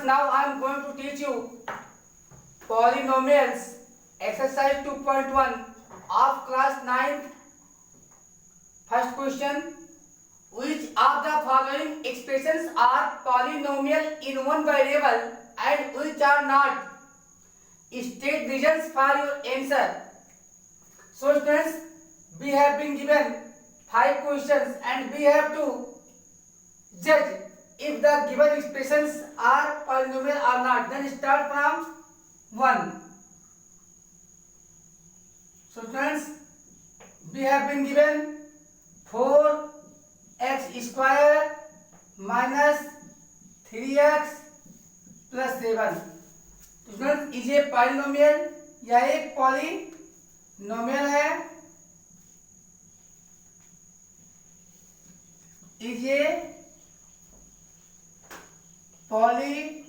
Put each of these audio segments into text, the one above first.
students, now I am going to teach you polynomials exercise 2.1 of class 9th. First question, which of the following expressions are polynomial in one variable and which are not? State reasons for your answer. So students, we have been given 5 questions and we have to judge if the given expressions are polynomial or not. Then start from 1. So students, we have been given 4x square minus 3x plus 7. तो student is a polynomial या एक polynomial है, is a polynomial.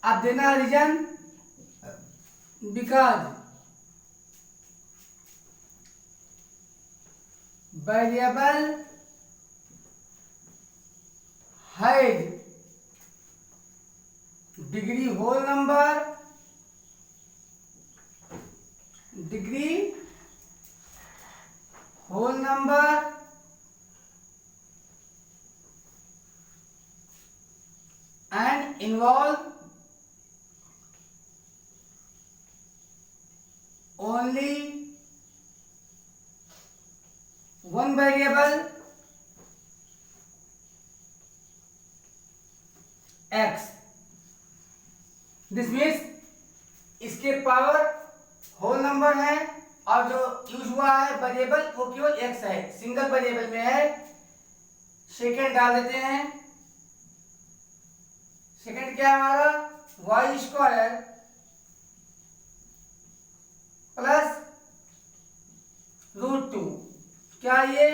अब देना reason, because variable has degree whole number, degree whole number and involve only one variable x. This means इसके power whole number है और जो यूज हुआ है वेरिएबल वो केवल x है, सिंगल वेरिएबल में है. सेकेंड डाल देते हैं. सेकेंड क्या है हमारा, वाई स्क्वायर प्लस √2. क्या ये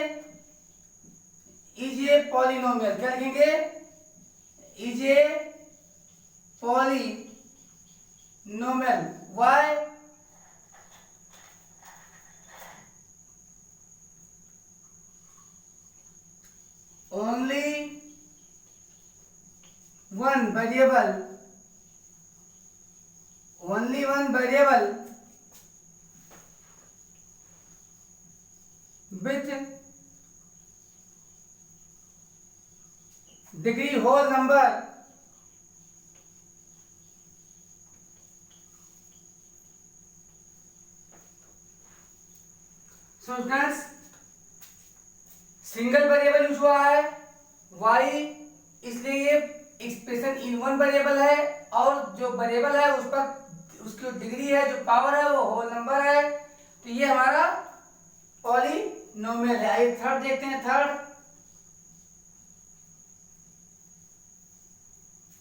इज ए पॉलिनोमियल. क्या लिखेंगे, is a polynomial. Y only one variable, only one variable with degree whole number. So students, single variable use हुआ है y, इसलिए ये एक्सप्रेशन इन वन वेरिएबल है और जो वेरिएबल है उस पर उसकी डिग्री है, जो पावर है वो होल नंबर है. तो ये हमारा पॉलिनोमियल है. आइए थर्ड देखते हैं. थर्ड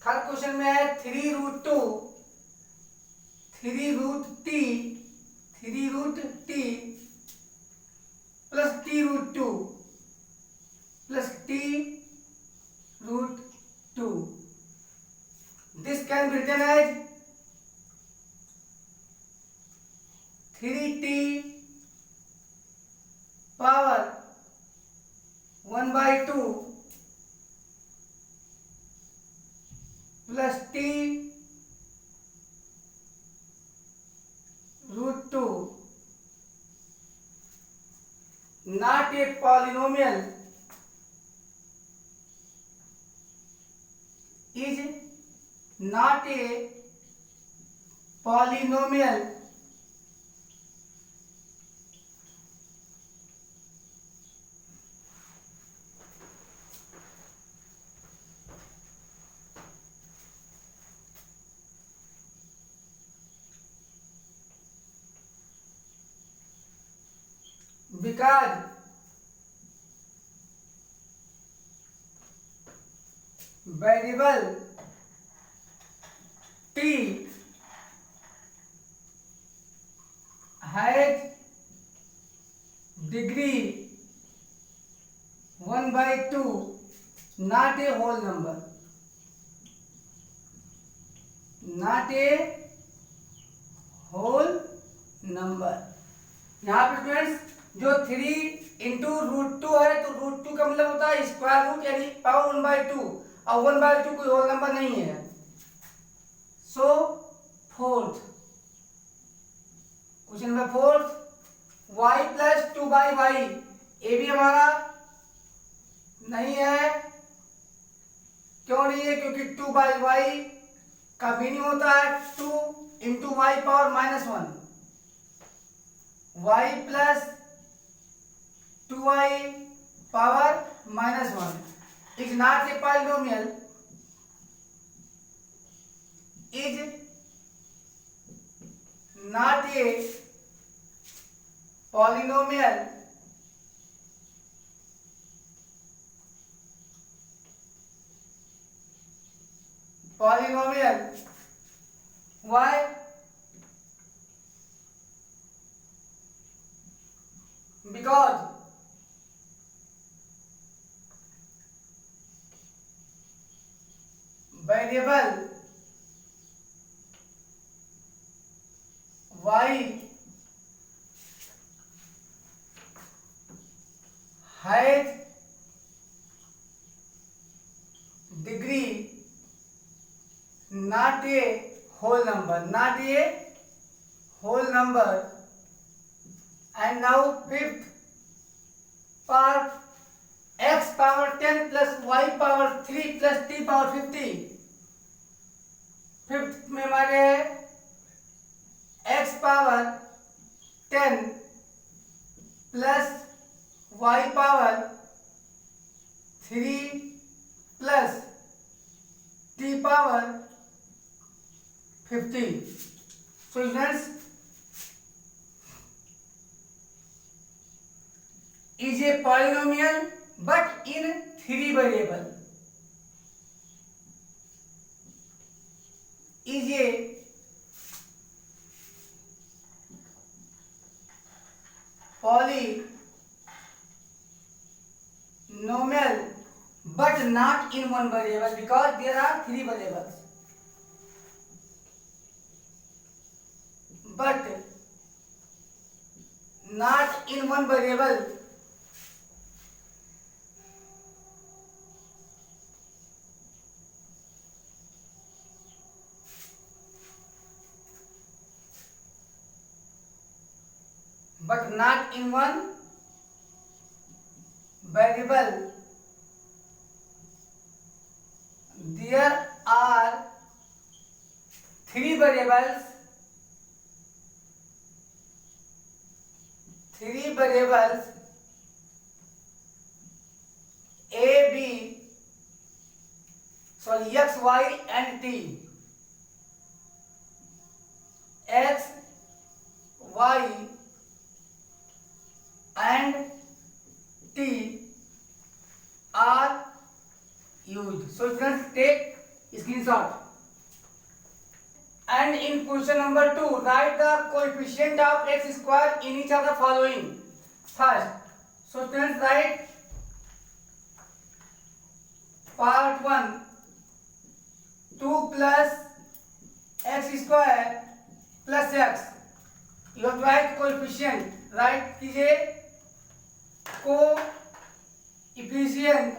क्वेश्चन में है 3√2 3√t plus t√2 plus t√2. This can be written as 3t power 1/2 plus t√2. Not a polynomial, is not a polynomial. Because variable t has degree 1/2, not a whole number, not a whole number. यहाँ पे students जो 3 × √2 है तो √2 का मतलब होता है square root यानी पावर 1/2 और 1/2 कोई होल नंबर नहीं है। So fourth question number fourth, y plus 2/y, ये भी हमारा नहीं है। क्यों नहीं है? क्योंकि 2/y का मीनिंग होता है 2 into y power -1। y plus 2y power -1 is not a polynomial, is not a polynomial why? Because variable y has degree, not a whole number, not a whole number. And now fifth part, x power 10 plus y power 3 plus t power 50। Fifth में हमारे x power 10 plus y power 3 plus t power 50। So students, is a polynomial but in 3 variable, is a polynomial but not in 1 variable, because there are 3 variables, but not in 1 variable। But not in 1 variable, there are 3 variables, 3 variables a, b, sorry, x, y and t, x, y and t are used. So students, take screenshot. And in question number 2, write the coefficient of x square in each of the following. First, so students, write part 1, 2 plus x square plus x, you have to write coefficient, write कीजिए coefficient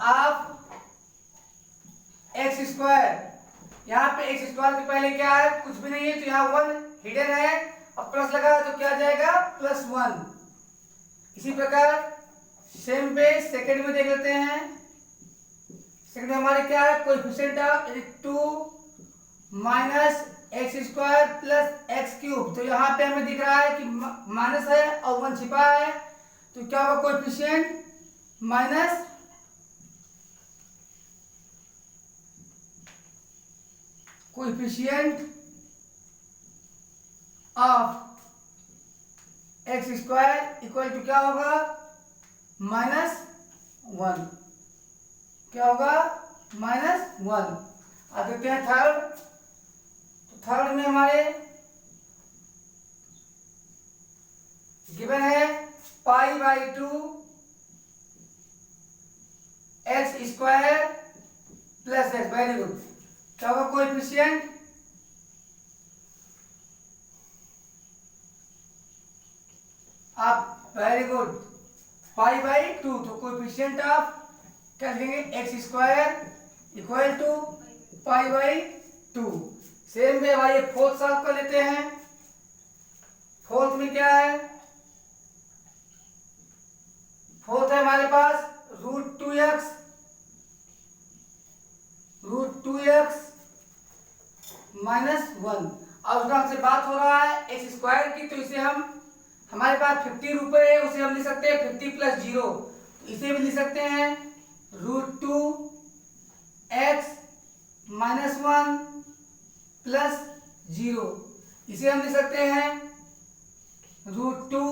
of x square. यहाँ पे x square के पहले क्या है? कुछ भी नहीं है, तो यहाँ 1 हिडन है और प्लस लगा तो क्या जाएगा? +1। इसी प्रकार सेम पे सेकंड में देख लेते हैं। सेकंड में हमारे क्या है? Coefficient of 2 minus x square plus x cube. तो यहाँ पे हमें दिख रहा है कि माइनस है और 1 छिपा है, तो क्या होगा? Coefficient minus coefficient of x square equal to क्या होगा? -1। क्या होगा? -1। अब देखते हैं थर्ड। तो थर्ड में हमारे गिवन है π/2 X square plus X. Very good. क्या होगा? कोएफिशिएंट आप वेरी गुड पाई बाई 2। तो कोएफिशिएंट ऑफ क्या लिखेंगे, x square equal to pi by 2। Same way भाई फोर्थ सॉल्व कर लेते हैं। फोर्थ में क्या है, फोर्थ है हमारे पास रूट टू एक्स माइनस 1। और उसका हमसे बात हो रहा है एक्स स्क्वायर की, तो इसे हम, हमारे पास 50 रुपए है, उसे हम लिख सकते हैं 50 प्लस 0। तो इसे भी लिख सकते हैं root two x minus 1 plus 0। इसे हम लिख सकते हैं root two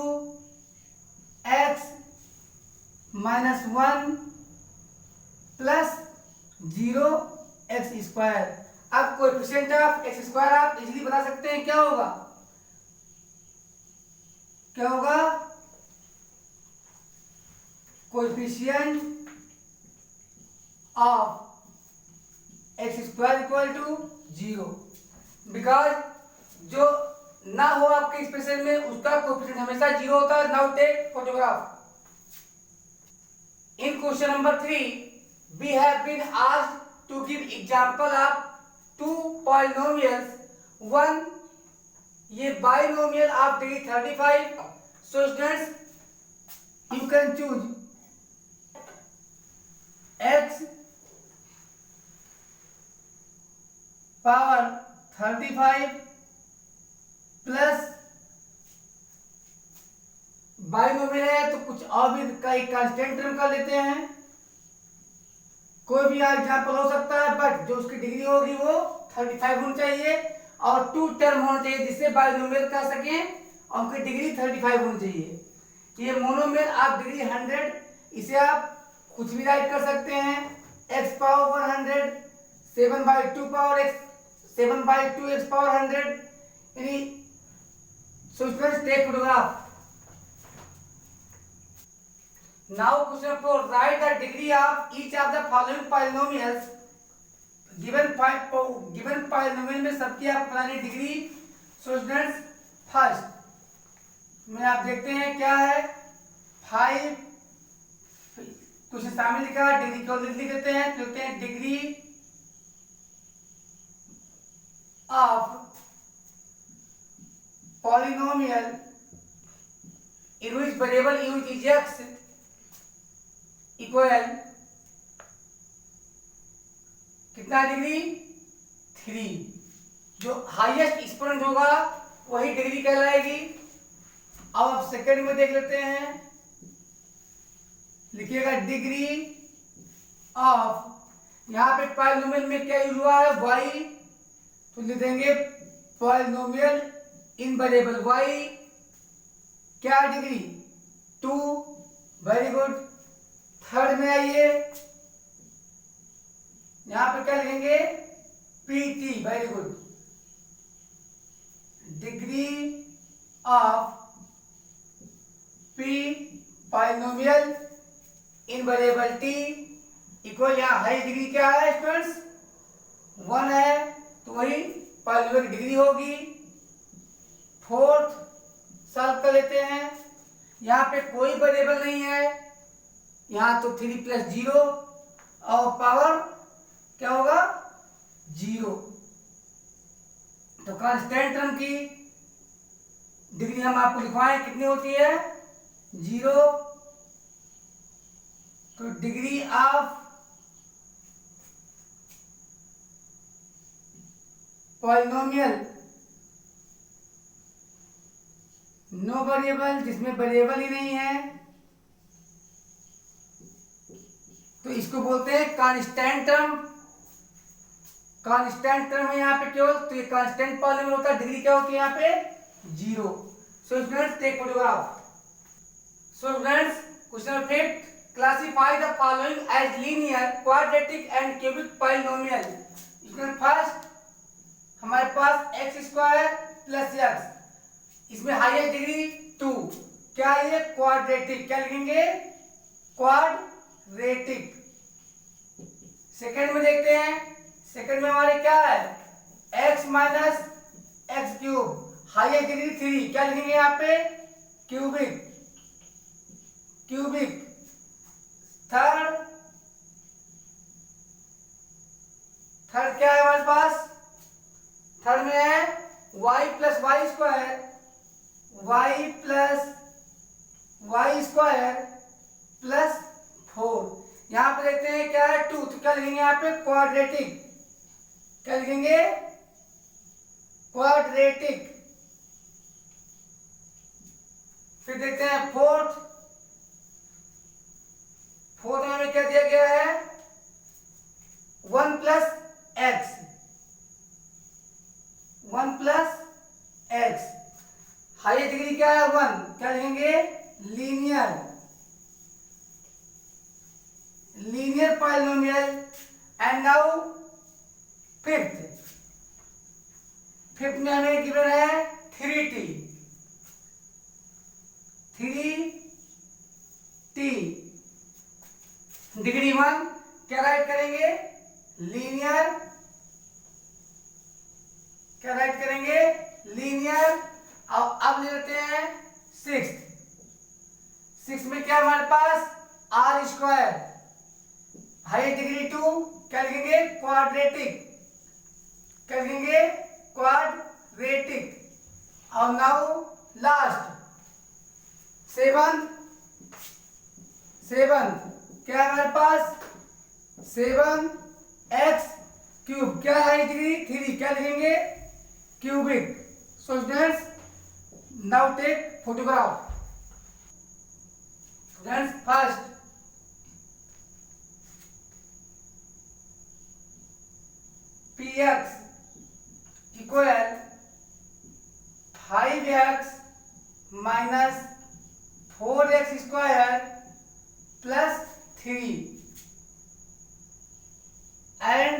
x minus 1 plus 0 x square. अब कोएफिशिएंट ऑफ एक्स स्क्वायर आप इजीली बता सकते हैं, क्या होगा, क्या होगा, coefficient of x square equal to 0। Because जो ना हो आपके एक्सप्रेशन में उसका कोएफिशिएंट हमेशा 0 होता है। Now take photograph. In question number 3, we have been asked to give example of two polynomials. One, ये binomial of degree 35. So students, you can choose x power 35 plus binomial है तो कुछ और भी कई कांस्टेंट टर्म कर लेते हैं। कोई भी एग्जांपल हो सकता है, बट जो उसकी डिग्री होगी वो 35 होनी चाहिए और 2 टर्म होना चाहिए जिससे बाइनोमियल कह सकें और उनकी डिग्री 35 होनी चाहिए। ये मोनोमियल आप डिग्री 100, इसे आप कुछ भी राइट कर सकते हैं, x power 100 7/2 power x 7/2 x power 100। यानी so students take photograph. Now question 4, write the degree of each of the following polynomials. Given polynomial में सबकी आप बनानी डिग्री। So students, फर्स्ट में आप देखते हैं क्या है, 5 कुछ सामने लिखा है, डिग्री को लिख देते हैं, लिखते हैं degree of polynomial in which variable u is x equal कितना डिग्री 3। जो हाईएस्ट एक्सपोनेंट होगा वही डिग्री कहलाएगी। अब आप सेकंड में देख लेते हैं, लिखिएगा डिग्री ऑफ, यहां पे पॉलिनोमियल में क्या यूज हुआ है, y, तो लिख देंगे पॉलिनोमियल इन वेरिएबल y, क्या डिग्री 2। Very good. थर्ड में आइए, यहां पर क्या लिखेंगे pt, very good, degree of p polynomial in variable t equal, यहां हाई डिग्री क्या है स्टूडेंट्स 1 है, तो वही पॉलिनोमियल की डिग्री होगी। फोर्थ सॉल्व कर लेते हैं, यहां पे कोई वेरिएबल नहीं है, यहां तो 3 प्लस 0 और पावर क्या होगा 0। तो कांस्टेंट टर्म की डिग्री हम आपको लिखवाएं कितनी होती है 0। तो degree of polynomial no variable, जिसमें वेरिएबल ही नहीं है, तो इसको बोलते हैं कांस्टेंट टर्म। कांस्टेंट टर्म है यहाँ पे केवल, तो ये कांस्टेंट पॉलिनोमियल होता है, डिग्री क्या होती है यहाँ पे 0। So students take photograph. So students question 5, classify the following as linear, quadratic and cubic polynomial. Student first हमारे पास एक्स स्क्वायर प्लस एक्स, इसमें हाईएस्ट डिग्री 2, क्या ये क्वाड्रेटिक, क्या लिखेंगे क्वाड्रेटिक। सेकंड में देखते हैं, सेकंड में हमारे क्या है x minus x cube, highest degree 3, क्या लिखेंगे यहाँ पे क्यूबिक। क्यूबिक। थर्ड क्या है हमारे पास? थर्ड में है y plus y square, y plus y square plus 4। यहां पे देखते हैं क्या है 2, तो क्या लिखेंगे यहाँ पे? क्वाड्रेटिक। क्या लिखेंगे? क्वाड्रेटिक। फिर देखते हैं फोर्थ में हमें क्या दिया गया है? 1 plus x, 1 plus x. Highest degree क्या है? 1। क्या लिखेंगे? Linear polynomial. And now fifth में हमें गिवन है 3t। डिग्री 1 क्या राइट करेंगे? लीनियर। क्या राइट करेंगे? लीनियर। अब ले लेते हैं सिक्स में क्या हमारे पास? R square. हाईएस्ट डिग्री 2 क्या लिखेंगे? क्वाड्रेटिक। क्या लिखेंगे? क्वाड्रेटिक। और नाउ लास्ट सेवन क्या है हमारे पास? 7x cube. क्या है डिग्री? 3। क्या लिखेंगे? Cubic. So students now take photograph. Students first px equal 5x minus 4x square plus 3 and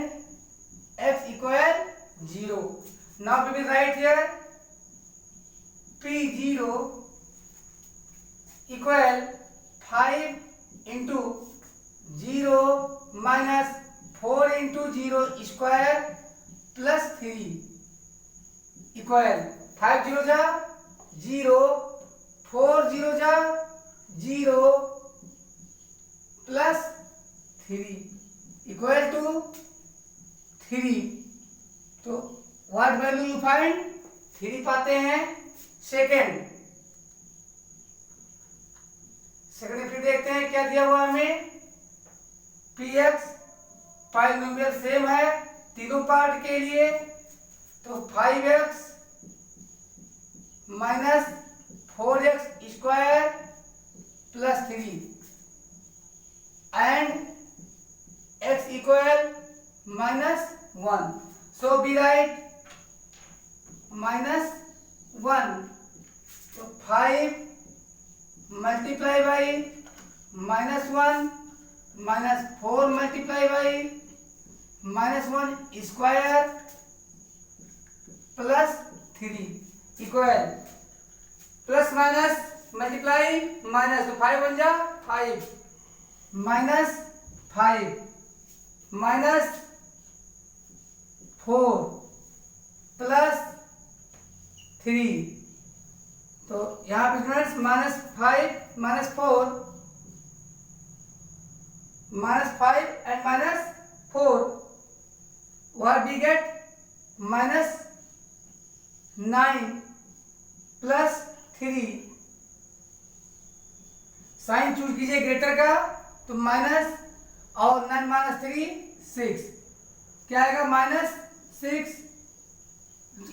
x equal 0. Now we will write here p0 equal 5 into 0 minus 4 into 0 square plus 3 equal 5 0 जा 0, 4 0 जा 0 plus 3 equal to 3। तो what value you find? 3 पाते हैं। Second फिर देखते हैं क्या दिया हुआ हमें। px पॉलिनोमियल सेम है तीनों पार्ट के लिए, तो 5x minus 4x square plus 3 and x equal -1. So we write -1. So 5 multiply by -1 minus 4 multiply by -1 square plus 3 equal plus minus multiply minus, तो 5 बन जा 5 minus 5 minus 4 plus 3। तो यहाँ पे students -5 -4 -5 and -4 what we get? -9 plus 3। Sign choose कीजिए greater का, तो minus और 9 माइनस 3 6 क्या आएगा? -6।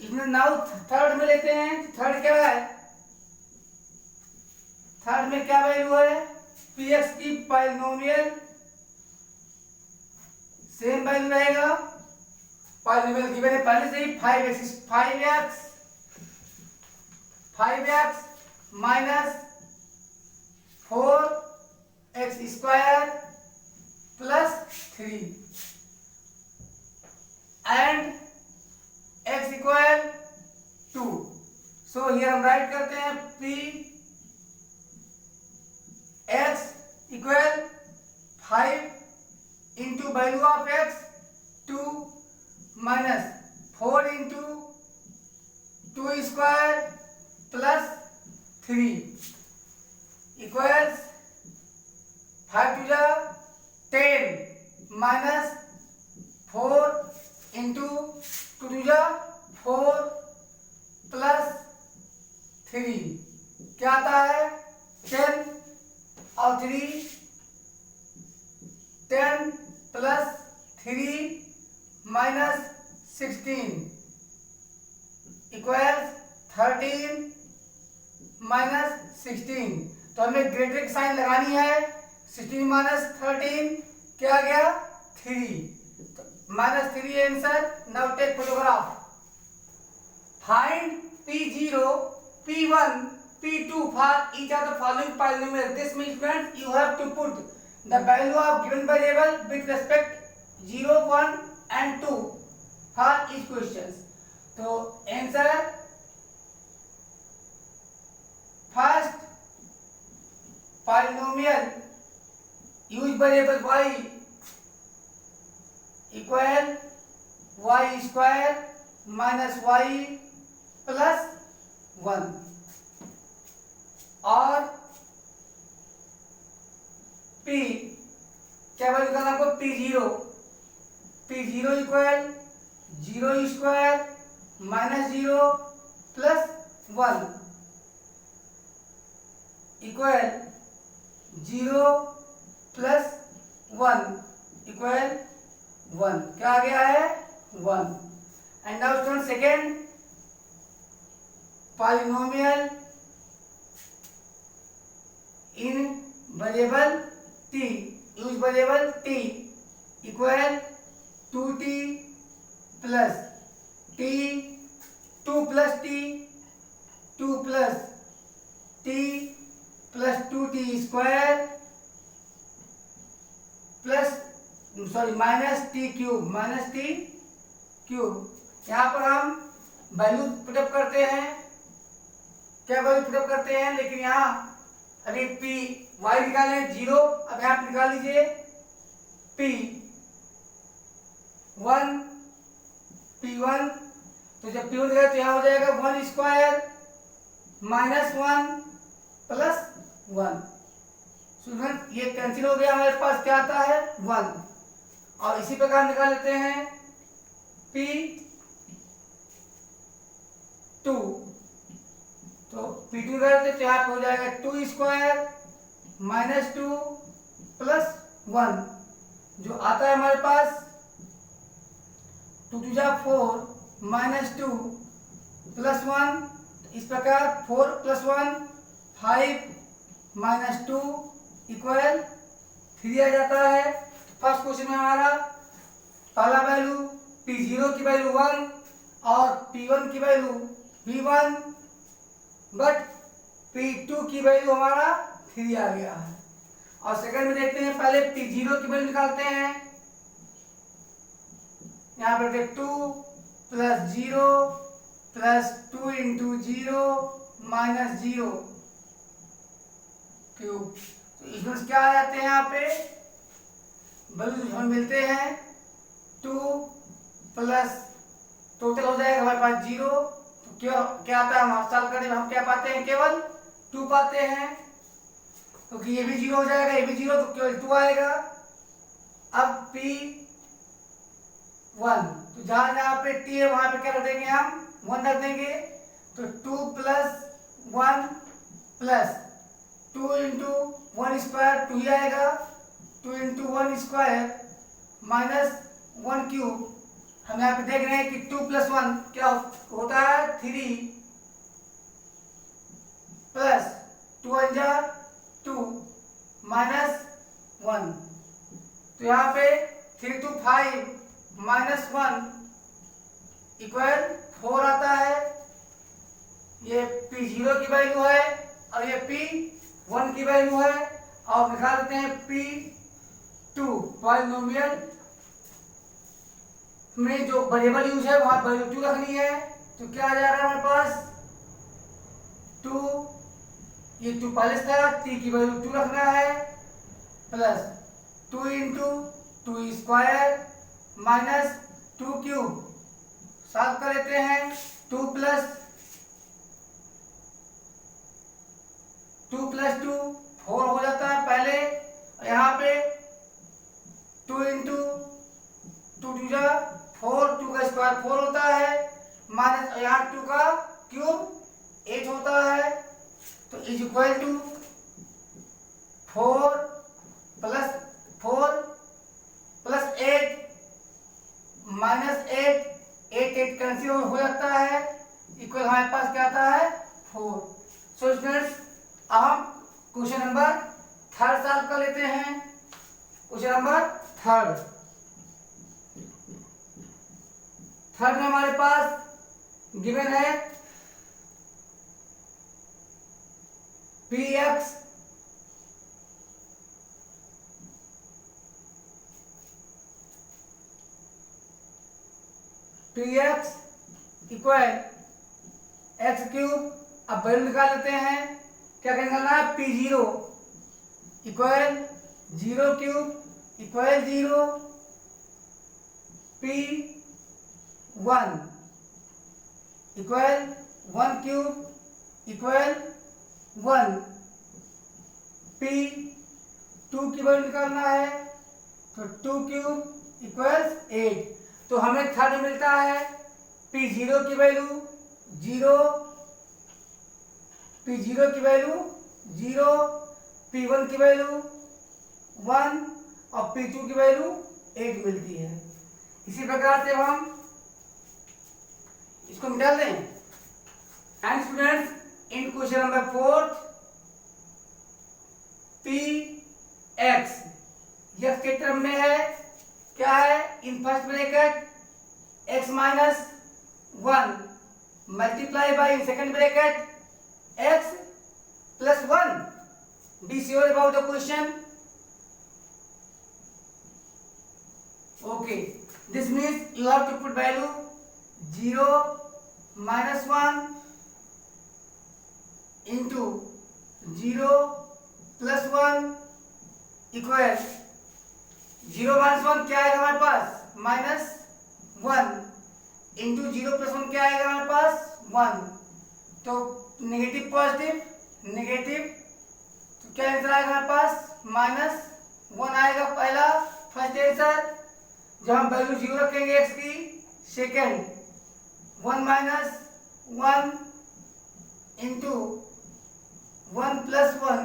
इसमें नाउ थर्ड में लेते हैं। थर्ड क्या है? थर्ड में क्या वैल्यू है? px की पॉलिनोमियल सेम वैल्यू रहेगा। पॉलिनोमियल गिवन है पहले से ही 5x minus 4x square plus 3 and x equal 2। So here हम राइट करते हैं p x equal 5 into value of x 2 minus 4 into 2 square plus 3 equals है 10 और 3 10 प्लस 3 माइनस 16 इक्वल्स 13 माइनस 16। तो हमें ग्रेटर की साइन लगानी है। 16 माइनस 13 क्या आ गया 3 minus 3 answer. Now take photograph. Find P0, P1, P2 for each of the following polynomials. This means friends you have to put the value of given variable with respect 0, 1 and 2 for each questions. तो answer first polynomial use variable y equal y square minus y plus 1 और p क्या value निकालना आपको P0 equal 0 square minus 0 plus 1 equal 0 plus 1 equal 1 क्या आ गया है 1। And now student second polynomial in variable t, use variable t equal 2t plus t 2 plus t 2 plus t plus 2t square plus minus t cube यहाँ पर हम value put up करते हैं। क्या वैल्यू पुटअप करते हैं लेकिन यहाँ अभी p y निकाले 0। अब यहाँ निकाल लीजिए P1 तो जब P1 निकाले तो यहाँ हो जाएगा 1 स्क्वायर माइनस 1 प्लस 1। स्टूडेंट ये कैंसिल हो गया, हमारे पास क्या आता है 1। और इसी प्रकार निकाल लेते हैं P2 तो P2 करते तो यहाँ पे हो जाएगा 2 स्क्वायर माइनस 2 प्लस 1 जो आता है हमारे पास 2 2 जा 4 माइनस 2 प्लस 1। इस प्रकार 4 प्लस 1 5 माइनस 2 इक्वल 3 आ जाता है। फर्स्ट क्वेश्चन में हमारा पहला वैल्यू P0 की वैल्यू 1 और P1 की वैल्यू V1 बट P2 की वैल्यू हमारा 3 आ गया है। और सेकंड में देखते हैं, पहले P0 की वैल्यू निकालते हैं। यहाँ पर देख 2 plus 0 plus 2 into 0 minus 0 cube. तो इसमें क्या आ जाते हैं यहाँ पे वैल्यू हमें मिलते हैं 2 प्लस टोटल हो जाएगा हमारे पास 0। तो क्या आता है हम सॉल्व करने में हम क्या पाते हैं केवल 2 पाते हैं क्योंकि ये भी 0 हो जाएगा ये भी 0 तो केवल 2 आएगा। अब P1 तो जहां जहां पे T है वहां पे क्या रख देंगे हम 1 रख देंगे। तो 2 प्लस 1 प्लस 2 इंटू 1 स्क्वायर 2 ही आएगा। 2 इंटू 1 स्क्वायर माइनस 1 क्यूब। हम यहाँ पे देख रहे हैं कि 2 प्लस 1 क्या होता है 3 प्लस 2 जा 2 माइनस 1। तो यहाँ पे 3 to 5 माइनस 1 इक्वल 4 आता है। ये P0 की वैल्यू है और ये P1 की वैल्यू है। और निकाल देते हैं P2 पॉलिनोमियल में जो वेरिएबल यूज है वहां वैल्यू 2 रखनी है। तो क्या आ जा रहा है हमारे पास 2 ये 2 पहले था t की वैल्यू 2 रखना है plus 2 into 2 square minus 2 cube. Solve कर लेते हैं 2 प्लस 2 4 हो जाता है पहले। यहाँ पे 2 इंटू 2 2 जा 4 2 का स्क्वायर 4 होता है माइनस यहाँ 2 का क्यूब 8 होता है। तो is equal to 4 plus 8 minus 8 cancel हो जाता है, इक्वल हमारे पास क्या आता है 4। सो स्टूडेंट्स अब हम क्वेश्चन नंबर 3 सॉल्व कर लेते हैं। क्वेश्चन नंबर 3 में हमारे पास गिवन है px इक्वल एक्स क्यूब। अब वैल्यू निकाल लेते हैं, क्या निकालना है p0 equal 0 cube equal 0, p1 equal 1 cube equal 1, p2 की वैल्यू निकालना है तो 2 क्यूब इक्वल 8। तो हमें थर्ड मिलता है p0 की वैल्यू 0, p0 की वैल्यू 0, p1 की वैल्यू 1 और p2 की वैल्यू 8 मिलती है। इसी प्रकार से हम इसको मिटा दें। And students in question number 4 px यह के क्रम में है, क्या है in first bracket x minus 1 multiply by in second bracket x plus 1। Be sure about the question. Okay, this means you have to put value 0 minus 1 into 0 plus 1 equal 0 minus 1 क्या आएगा हमारे पास माइनस 1 इंटू 0 प्लस 1 क्या आएगा हमारे पास 1। तो negative positive negative, तो क्या answer आएगा हमारे पास माइनस 1 आएगा पहला फर्स्ट आंसर। जब हम वैल्यू 0 रखेंगे x की, सेकेंड 1 माइनस 1 इंटू 1 प्लस 1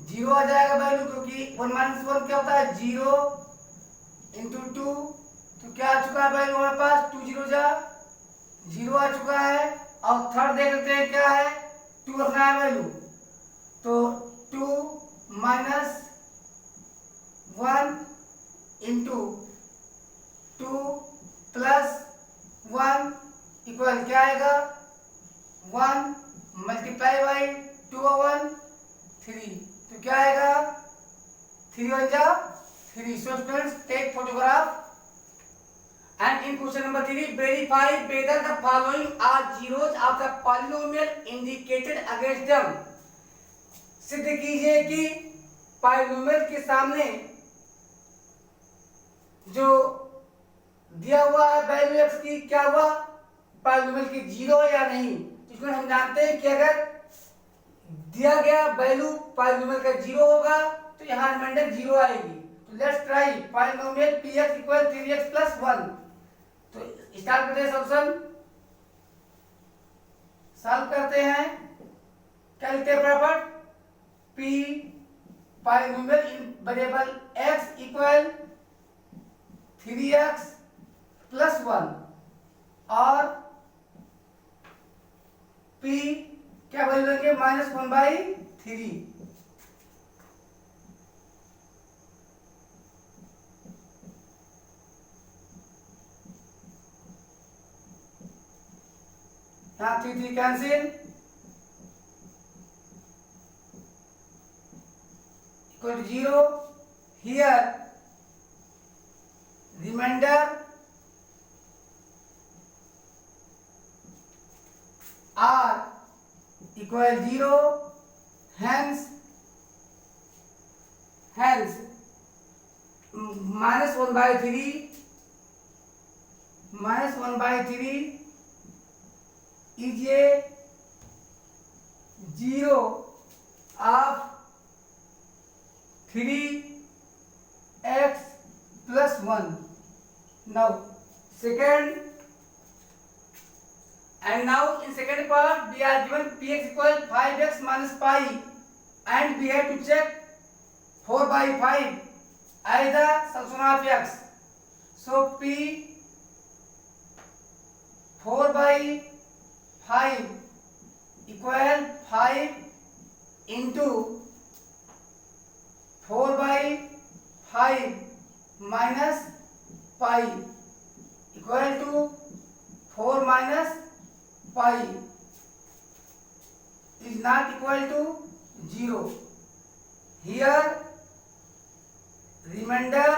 0 आ जाएगा वैल्यू, क्योंकि 1 माइनस 1 क्या होता है 0 इंटू 2, तो क्या आ चुका है वैल्यू हमारे पास 2 0 जा 0 आ चुका है। और थर्ड देख लेते हैं क्या है 2 रखना है वैल्यू, तो 2 माइनस 1 इंटू 2 प्लस 1 इक्वल क्या आएगा 1 मल्टीप्लाई बाई 2 और 1 3, तो क्या आएगा 3 1 जा 3। So students take photograph and in question number 3 verify whether the following are zeros of the polynomial indicated against them। सिद्ध कीजिए कि पॉलिनोमियल के सामने जो दिया हुआ है वैल्यू x की क्या हुआ पॉलिनोमियल की 0 या नहीं। इसमें हम जानते हैं कि अगर दिया गया वैल्यू पॉलिनोमियल का 0 होगा तो यहाँ रिमाइंडर 0 आएगी। तो let's try polynomial px equal 3x plus 1। तो स्टार्ट करते हैं सॉल्यूशन, सॉल्व करते हैं। क्या लिखते हैं फटाफट p पॉलिनोमियल इन variable x equal 3x plus 1 और p क्या वैल्यू लेंगे माइनस 1/3। यहाँ 3 3 cancel equal 0। Here remainder r equal 0, hence minus 1/3 is a 0 of 3x plus 1। now second and now in second part we are given px equal 5x minus pi and we have to check 4/5 as the summation of x. So P 4/5 equal 5 into 4/5 minus pi equal to 4 minus pi is not equal to 0. Here remainder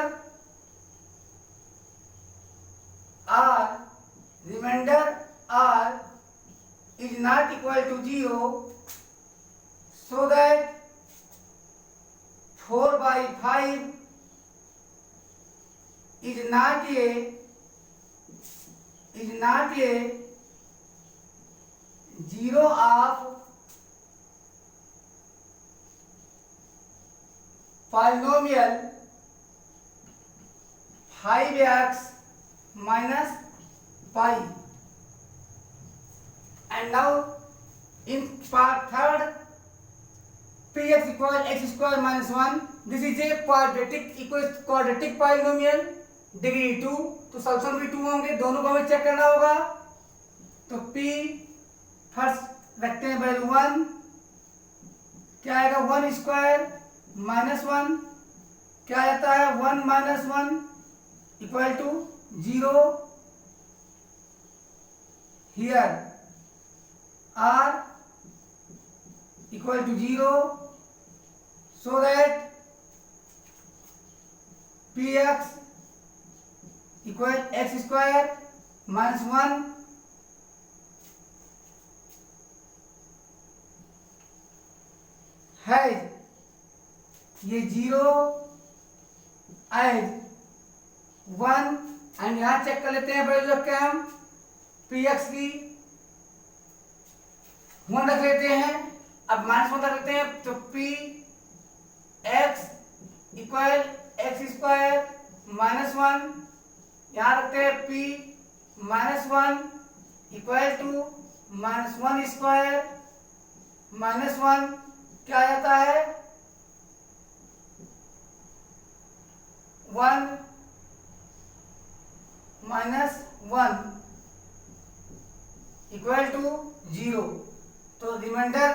r is not equal to 0, so that 4/5 is not a 0 of polynomial 5x minus pi. And now in part third, px equal x square minus 1. This is a quadratic polynomial degree 2, तो solution भी 2 होंगे, दोनों को हमें check करना होगा. तो p first रखते हैं वैल्यू 1, क्या आएगा 1 स्क्वायर माइनस 1, क्या आता है 1 minus 1 equal to 0. Here r equal to 0, so that px equal x square minus 1 has ये 0 as 1. एंड यहाँ चेक कर लेते हैं वैल्यू रख के हम px की 1 रख लेते हैं. अब माइनस 1 रख लेते हैं, तो p x equal x square minus 1. यहाँ रखते हैं p minus 1 equal to minus 1 square minus 1, क्या आता है 1 माइनस 1 इक्वल टू 0. तो remainder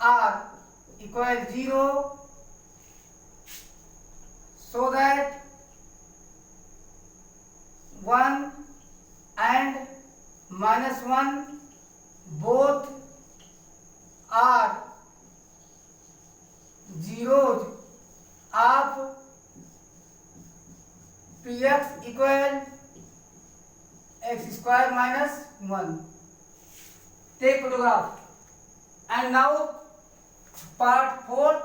r equal 0, so that 1 and minus 1 both are zeros of px equal x square minus 1. Take photograph. And now part 4th,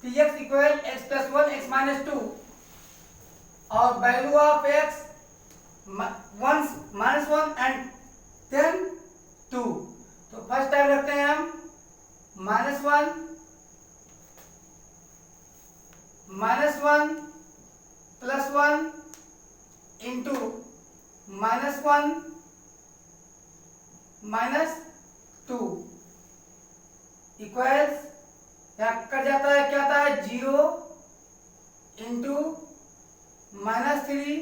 px equal x plus 1 x minus 2, और value of x 1 minus 1 and then 2. तो first time रखते हैं हम minus 1 plus 1 into minus 1 minus 2 equals, यहाँ cut जाता है, क्या आता है 0 इंटू माइनस 3,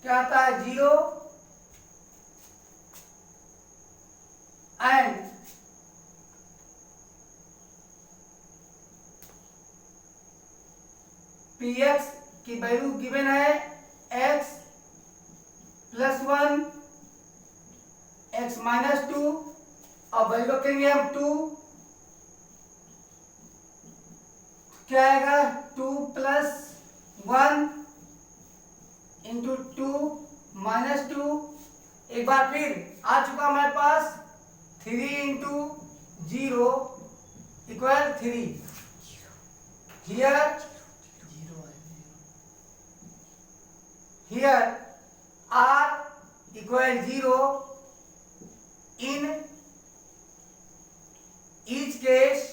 क्या आता है 0 एंड px की वैल्यू गिवन है x प्लस 1 x माइनस 2, और वैल्यू रखेंगे हम 2, क्या आएगा 2 प्लस 1 इंटू 2 माइनस 2. एक बार फिर आ चुका हमारे पास 3 into 0 equal 3. Here r equal 0 in each case,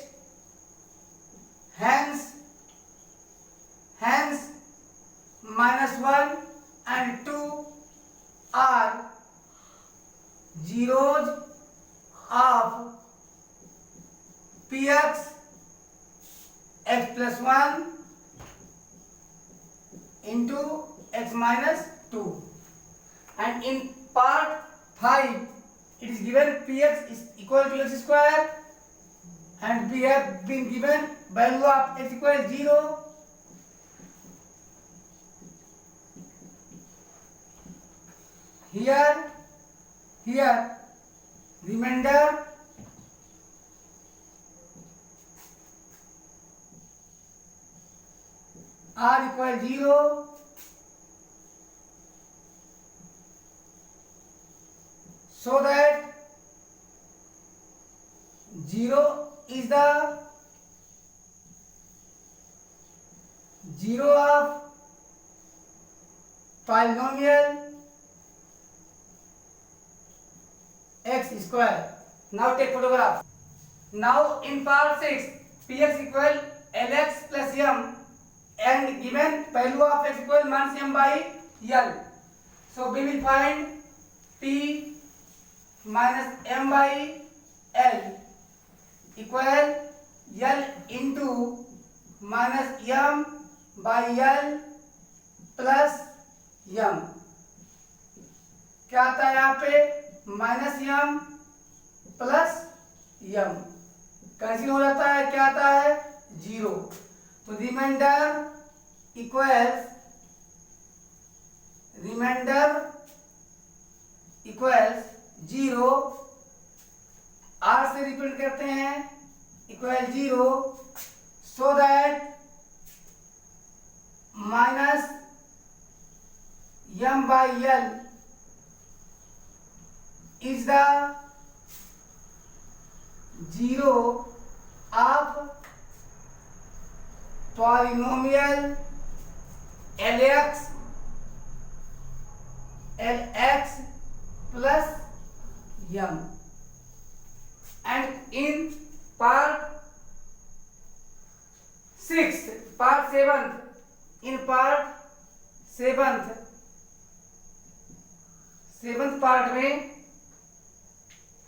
hence minus 1 and 2 are zeros of px x plus 1 into x minus 2, and in part 5 it is given px is equal to x square, and we have been given value of x equal to 0. Here remainder r equal 0, so that 0 is the 0 of polynomial x square. Now take photograph. Now in part 6 px equal lx plus m, and given value of x equal minus m by l. So we will find p minus m by l equal l into minus m by l plus m. क्या आता है यहाँ पे? Minus m plus m cancel हो जाता है, क्या आता है? 0. तो रिमाइंडर इक्वल्स 0, r से रिप्रेजेंट करते हैं equal 0, so that minus m by l is the 0 of polynomial lx plus m, and in part 7th part में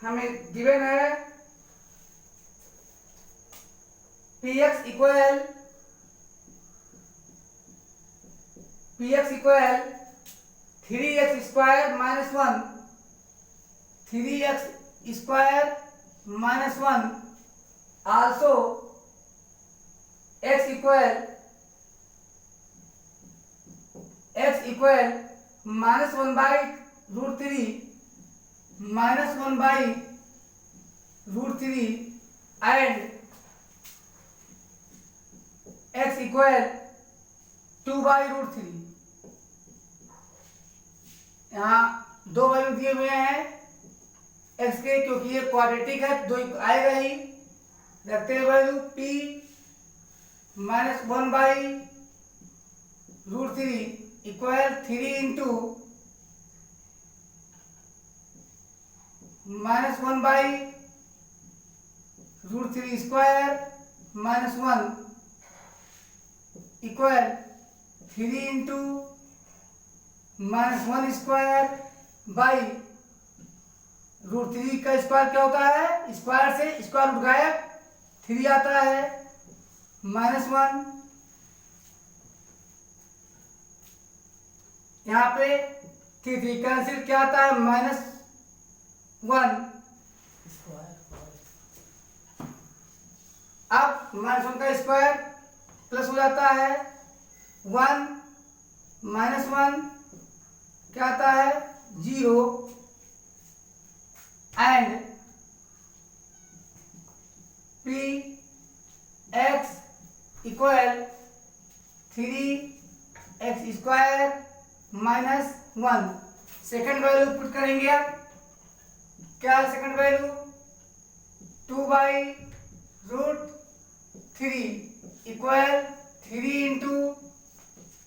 हमें गिवन है px equal 3x square minus 1, 3x square minus 1, also x equal minus 1 by root 3, minus 1 by root 3, and x equal 2 by root 3. यहाँ दो value दिए हुए हैं x के, क्योंकि ये क्वाड्रेटिक है, दो आएगा ही. रखते हैं value p minus 1 by root 3 equal 3 into minus 1 by root 3 square minus 1 equal 3 into minus 1 square by root 3 का स्क्वायर क्या होता है? स्क्वायर से स्क्वायर रूट गायब, 3 आता है, माइनस 1. यहाँ पे 3 कैंसिल, क्या आता है? माइनस 1. अब माइनस 1 का स्क्वायर प्लस हो जाता है 1, माइनस 1 क्या आता है? 0, and p x equal 3x square minus 1. Second value put करेंगे. आप क्या है second value? 2 by root 3 equal 3 into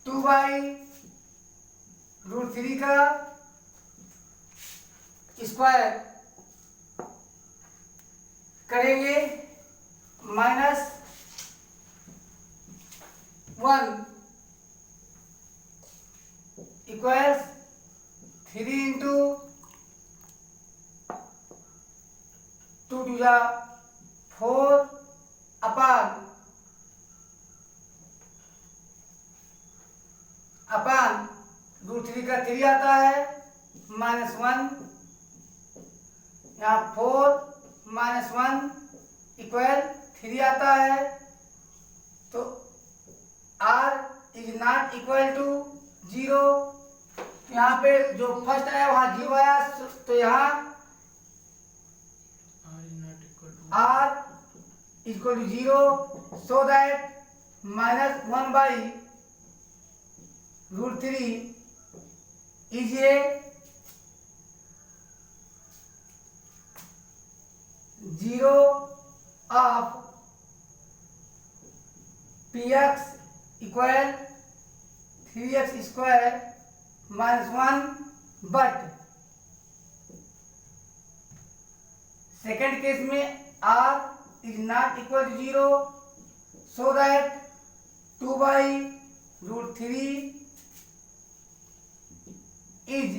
2 by root 3 का स्क्वायर करेंगे माइनस 1 इक्वल्स 3 इंटू टू जा 4 अपान √3 का 3 आता है -1, यहाँ 4 - 1 इक्वल 3 आता है, तो r is not equal to 0। यहाँ पे जो फर्स्ट आया वहां 0 आया, तो यहाँ r equal to 0, so that -1/√3 is a 0 of px equal 3x square -1, but second case में r is not equal to 0, so that 2/√3 is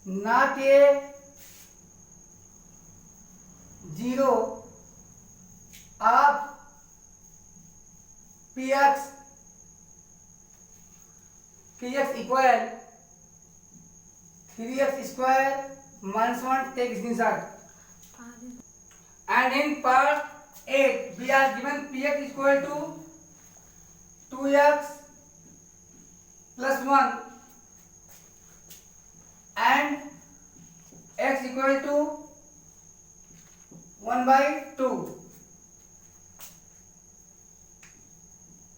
not a 0 of px equal 3x square -1, take screenshot. And in part 8 we are given px equal to 2x plus 1 and x equal to 1/2.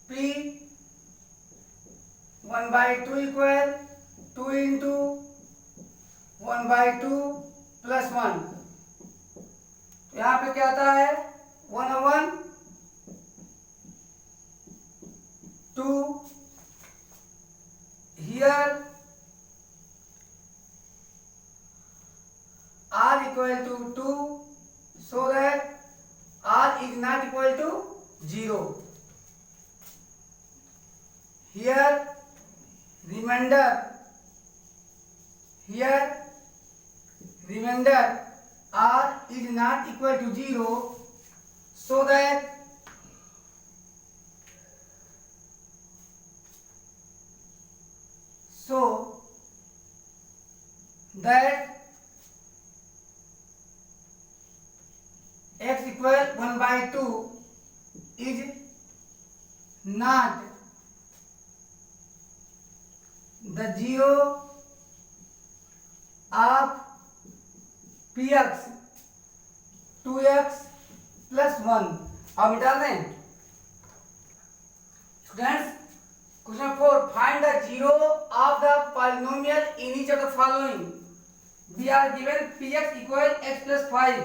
p 1/2 equal 2 into 1/2 plus 1. तो यहाँ पे क्या आता है 1/1 2 here r equal to 2, so that r is not equal to 0. Here remainder r is not equal to 0, so that x equal 1/2 is not the 0 of px 2x plus 1. अब मिटा दें students. Question 4, find the 0 of the polynomial in each of the following. We are given px equal x plus 5,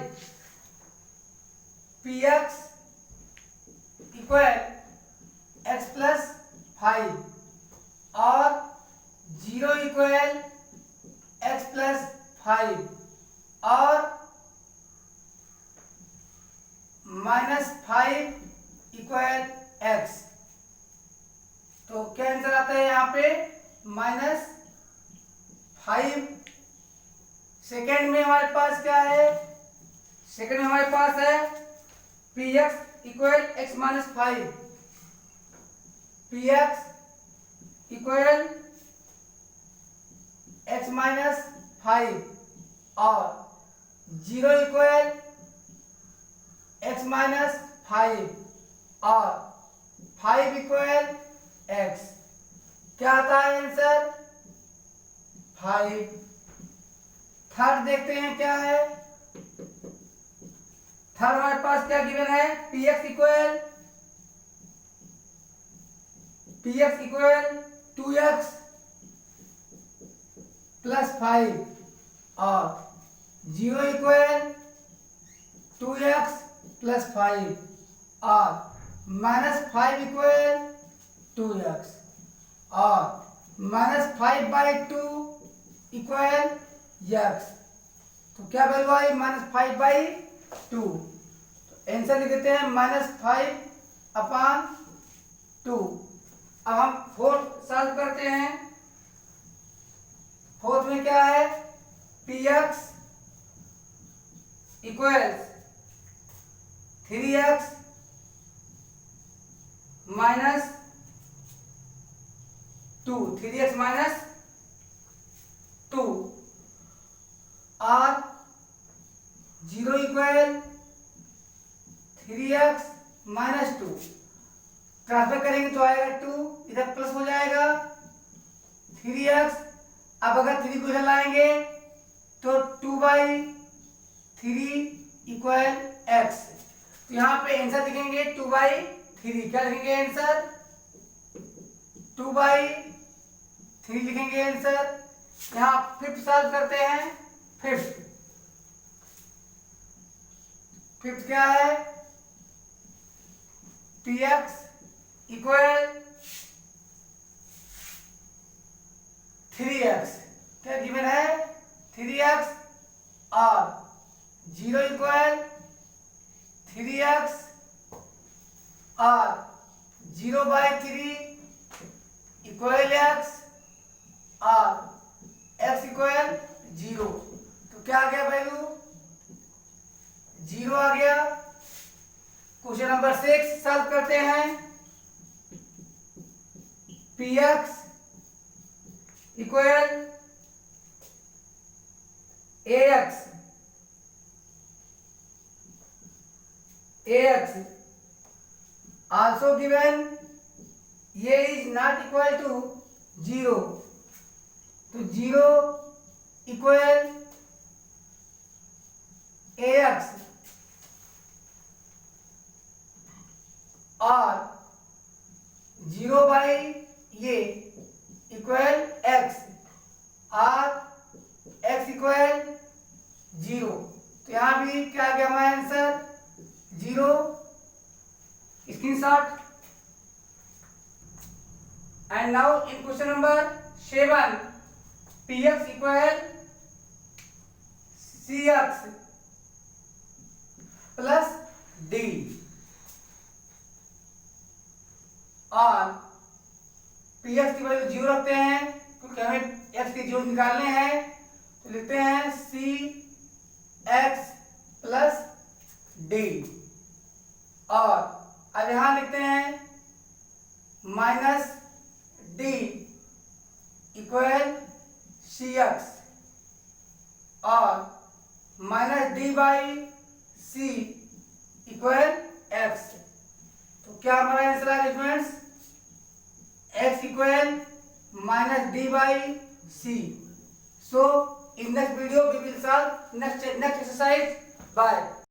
px equal x plus 5 और 0 equal x plus 5 और -5 equal x। तो क्या answer आता है यहाँ पे -5। सेकेंड में हमारे पास क्या है, सेकेंड में हमारे पास है px equal x - 5, px equal x - 5 और 0 इक्वल x - 5 और 5 इक्वल x। क्या आता है आंसर 5। थर्ड देखते हैं क्या है। थर्ड हमारे पास क्या गिवन है, px इक्वल 2x plus 5 और 0 इक्वल 2x plus 5 और -5 इक्वल 2x और -5/2 इक्वल x। तो क्या वैल्यू आई -5/2। तो आंसर लिख देते हैं -5/2। अब हम फोर्थ सॉल्व करते हैं। फोर्थ में क्या है, px equals 3x minus 2, 3x minus 2 और 0 इक्वल 3x माइनस 2। ट्रांसफर करेंगे तो आएगा 2, इधर प्लस हो जाएगा 3x। अब अगर 3 को इधर लाएंगे तो 2/3 इक्वल x। तो यहाँ पे आंसर लिखेंगे 2/3। क्या लिखेंगे आंसर? 2/3 लिखेंगे आंसर। यहाँ फिफ्थ सॉल्व करते हैं। फिफ्थ क्या है? px equal 3x। क्या गिवन है? 3x और 0 इक्वल 3x और 0/3 इक्वल x और x इक्वल 0। तो क्या आ गया वैल्यू? 0 आ गया। क्वेश्चन नंबर 6 सॉल्व करते हैं। px equal ax also given a is not equal to 0, तो 0 इक्वल ax और 0/a इक्वल x और x इक्वल 0। तो यहां भी क्या आ गया हमारा answer? 0। Screenshot. And now in question number 7 px equal cx plus d और px की वैल्यू 0 रखते हैं क्योंकि हमें x की 0 निकालने हैं। तो लिखते हैं cx प्लस d और अब यहां लिखते हैं माइनस d इक्वल cx और माइनस d/c इक्वल x। तो क्या हमारा आंसर आ गया students? x equal minus d/c। So in next video we will solve next exercise. Bye.